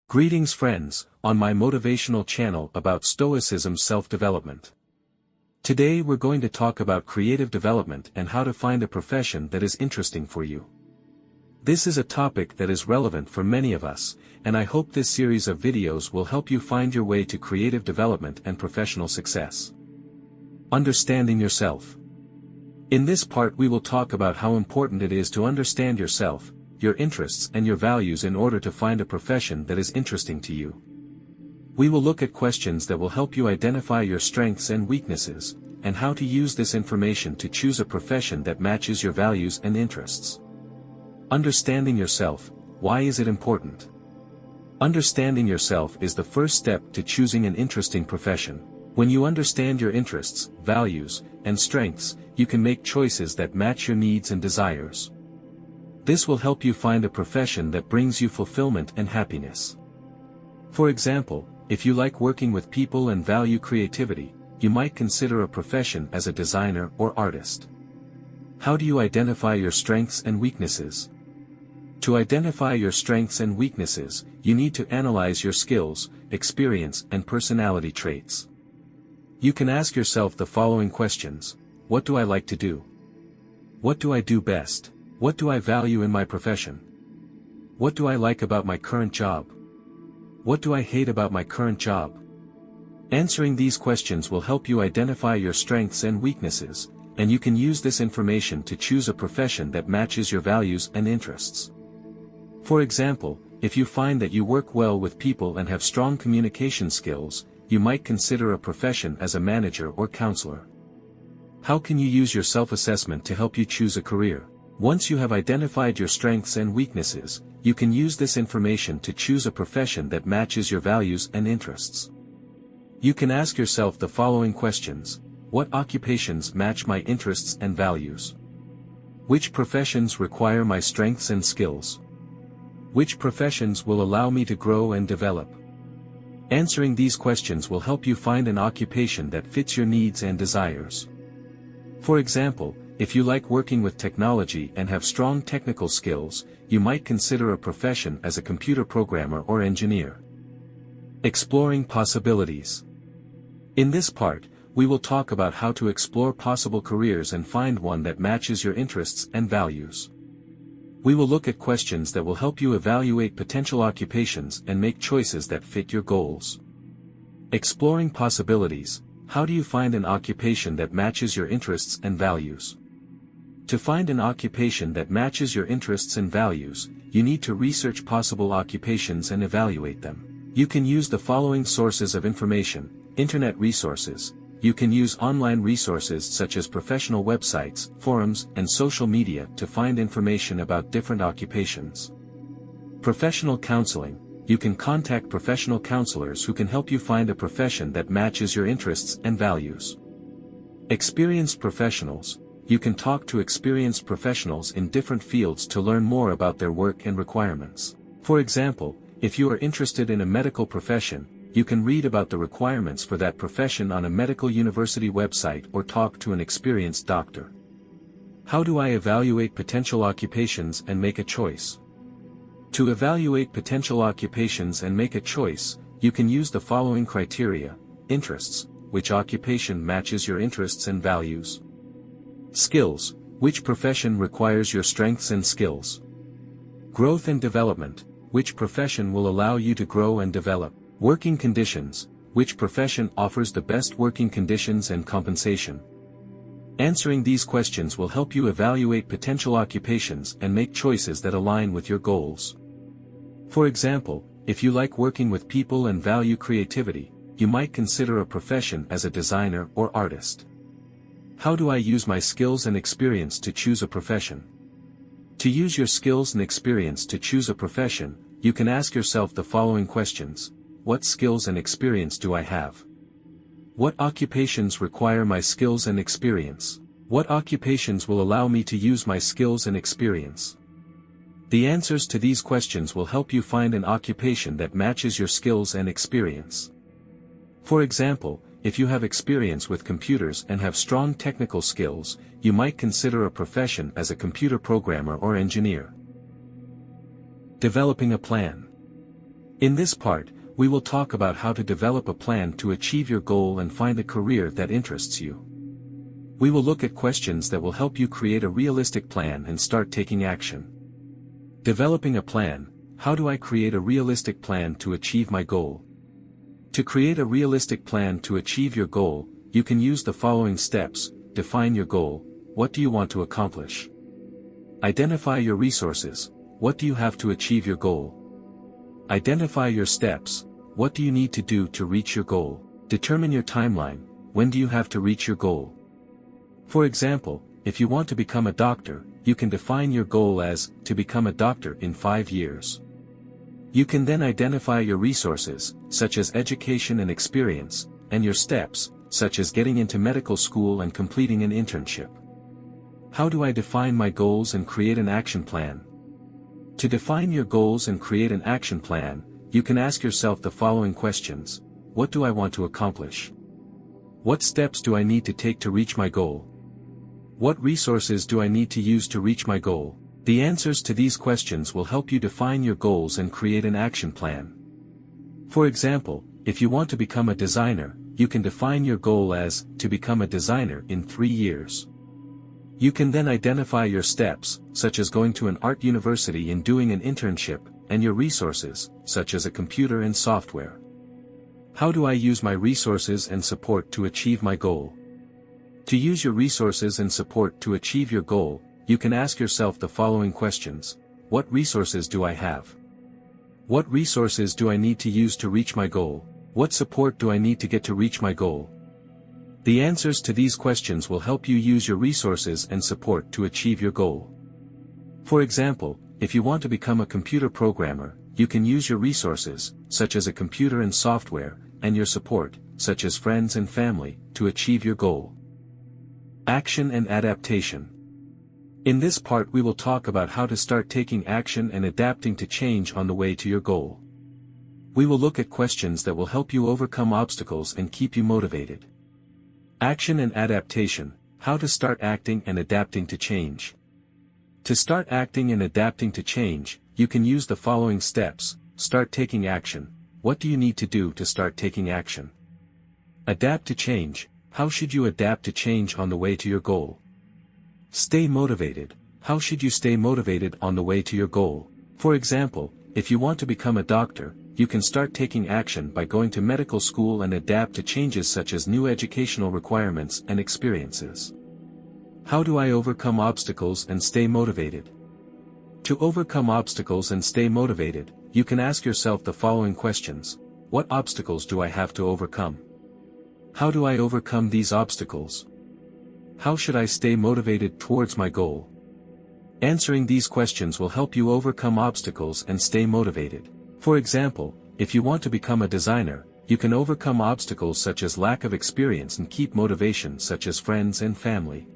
Greetings friends, on my motivational channel about Stoicism self-development. Today we're going to talk about creative development and how to find a profession that is interesting for you. This is a topic that is relevant for many of us, and I hope this series of videos will help you find your way to creative development and professional success. Understanding yourself. In this part we will talk about how important it is to understand yourself, your interests and your values in order to find a profession that is interesting to you. We will look at questions that will help you identify your strengths and weaknesses, and how to use this information to choose a profession that matches your values and interests. Understanding yourself, why is it important? Understanding yourself is the first step to choosing an interesting profession. When you understand your interests, values, and strengths, you can make choices that match your needs and desires. This will help you find a profession that brings you fulfillment and happiness. For example, if you like working with people and value creativity, you might consider a profession as a designer or artist. How do you identify your strengths and weaknesses? To identify your strengths and weaknesses, you need to analyze your skills, experience, and personality traits. You can ask yourself the following questions: what do I like to do? What do I do best? What do I value in my profession? What do I like about my current job? What do I hate about my current job? Answering these questions will help you identify your strengths and weaknesses, and you can use this information to choose a profession that matches your values and interests. For example, if you find that you work well with people and have strong communication skills, you might consider a profession as a manager or counselor. How can you use your self-assessment to help you choose a career? Once you have identified your strengths and weaknesses, you can use this information to choose a profession that matches your values and interests. You can ask yourself the following questions: what occupations match my interests and values? Which professions require my strengths and skills? Which professions will allow me to grow and develop? Answering these questions will help you find an occupation that fits your needs and desires. For example, if you like working with technology and have strong technical skills, you might consider a profession as a computer programmer or engineer. Exploring possibilities. In this part, we will talk about how to explore possible careers and find one that matches your interests and values. We will look at questions that will help you evaluate potential occupations and make choices that fit your goals. Exploring possibilities. How do you find an occupation that matches your interests and values? To find an occupation that matches your interests and values, you need to research possible occupations and evaluate them. You can use the following sources of information: internet resources. You can use online resources such as professional websites, forums, and social media to find information about different occupations. Professional counseling. You can contact professional counselors who can help you find a profession that matches your interests and values. Experienced professionals. You can talk to experienced professionals in different fields to learn more about their work and requirements. For example, if you are interested in a medical profession, you can read about the requirements for that profession on a medical university website or talk to an experienced doctor. How do I evaluate potential occupations and make a choice? To evaluate potential occupations and make a choice, you can use the following criteria: interests, which occupation matches your interests and values? Skills, which profession requires your strengths and skills? Growth and development, which profession will allow you to grow and develop? Working conditions, which profession offers the best working conditions and compensation? Answering these questions will help you evaluate potential occupations and make choices that align with your goals. For example, if you like working with people and value creativity, you might consider a profession as a designer or artist. How do I use my skills and experience to choose a profession? To use your skills and experience to choose a profession, you can ask yourself the following questions: what skills and experience do I have? What occupations require my skills and experience? What occupations will allow me to use my skills and experience? The answers to these questions will help you find an occupation that matches your skills and experience. For example, if you have experience with computers and have strong technical skills, you might consider a profession as a computer programmer or engineer. Developing a plan. In this part, we will talk about how to develop a plan to achieve your goal and find a career that interests you. We will look at questions that will help you create a realistic plan and start taking action. Developing a plan. How do I create a realistic plan to achieve my goal? To create a realistic plan to achieve your goal, you can use the following steps. Define your goal. What do you want to accomplish? Identify your resources. What do you have to achieve your goal? Identify your steps. What do you need to do to reach your goal? Determine your timeline. When do you have to reach your goal? For example, if you want to become a doctor, you can define your goal as, to become a doctor in 5 years. You can then identify your resources, such as education and experience, and your steps, such as getting into medical school and completing an internship. How do I define my goals and create an action plan? To define your goals and create an action plan, you can ask yourself the following questions. What do I want to accomplish? What steps do I need to take to reach my goal? What resources do I need to use to reach my goal? The answers to these questions will help you define your goals and create an action plan. For example, if you want to become a designer, you can define your goal as, to become a designer in 3 years. You can then identify your steps, such as going to an art university and doing an internship, and your resources, such as a computer and software. How do I use my resources and support to achieve my goal? To use your resources and support to achieve your goal, you can ask yourself the following questions. What resources do I have? What resources do I need to use to reach my goal? What support do I need to get to reach my goal? The answers to these questions will help you use your resources and support to achieve your goal. For example, if you want to become a computer programmer, you can use your resources, such as a computer and software, and your support, such as friends and family, to achieve your goal. Action and adaptation. In this part we will talk about how to start taking action and adapting to change on the way to your goal. We will look at questions that will help you overcome obstacles and keep you motivated. Action and adaptation. How to start acting and adapting to change. To start acting and adapting to change, you can use the following steps. Start taking action. What do you need to do to start taking action? Adapt to change. How should you adapt to change on the way to your goal? Stay motivated. How should you stay motivated on the way to your goal? For example, if you want to become a doctor, you can start taking action by going to medical school and adapt to changes such as new educational requirements and experiences. How do I overcome obstacles and stay motivated? To overcome obstacles and stay motivated, you can ask yourself the following questions. What obstacles do I have to overcome? How do I overcome these obstacles? How should I stay motivated towards my goal? Answering these questions will help you overcome obstacles and stay motivated. For example, if you want to become a designer, you can overcome obstacles such as lack of experience and keep motivation such as friends and family.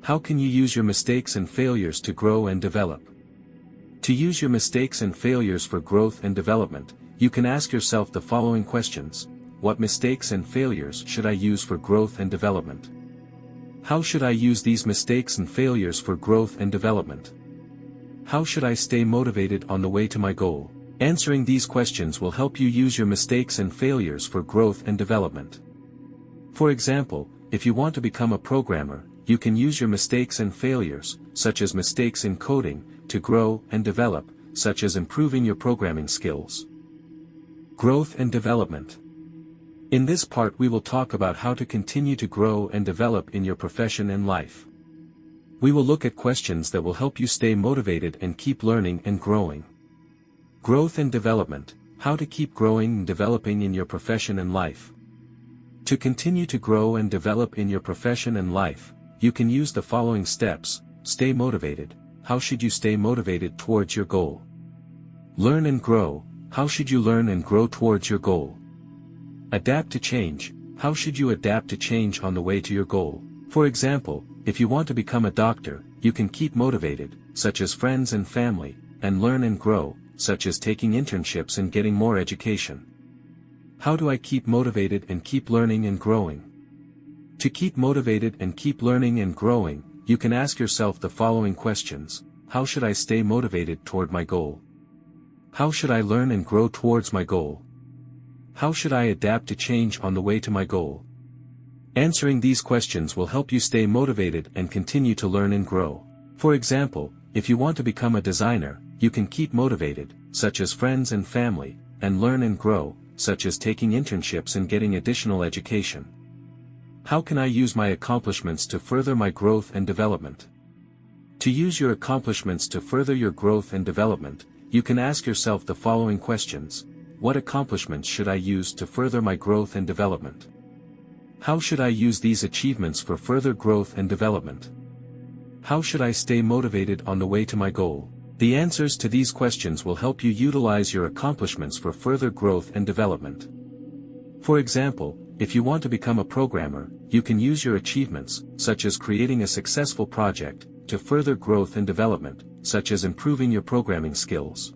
How can you use your mistakes and failures to grow and develop? To use your mistakes and failures for growth and development, you can ask yourself the following questions. What mistakes and failures should I use for growth and development? How should I use these mistakes and failures for growth and development? How should I stay motivated on the way to my goal? Answering these questions will help you use your mistakes and failures for growth and development. For example, if you want to become a programmer, you can use your mistakes and failures, such as mistakes in coding, to grow and develop, such as improving your programming skills. Growth and development. In this part we will talk about how to continue to grow and develop in your profession and life. We will look at questions that will help you stay motivated and keep learning and growing. Growth and development. How to keep growing and developing in your profession and life. To continue to grow and develop in your profession and life, you can use the following steps. Stay motivated. How should you stay motivated towards your goal? Learn and grow. How should you learn and grow towards your goal? Adapt to change. How should you adapt to change on the way to your goal? For example, if you want to become a doctor, you can keep motivated, such as friends and family, and learn and grow, such as taking internships and getting more education. How do I keep motivated and keep learning and growing? To keep motivated and keep learning and growing, you can ask yourself the following questions. How should I stay motivated toward my goal? How should I learn and grow towards my goal? How should I adapt to change on the way to my goal? Answering these questions will help you stay motivated and continue to learn and grow. For example, if you want to become a designer, you can keep motivated, such as friends and family, and learn and grow, such as taking internships and getting additional education. How can I use my accomplishments to further my growth and development? To use your accomplishments to further your growth and development, you can ask yourself the following questions. What accomplishments should I use to further my growth and development? How should I use these achievements for further growth and development? How should I stay motivated on the way to my goal? The answers to these questions will help you utilize your accomplishments for further growth and development. For example, if you want to become a programmer, you can use your achievements, such as creating a successful project, to further growth and development, such as improving your programming skills.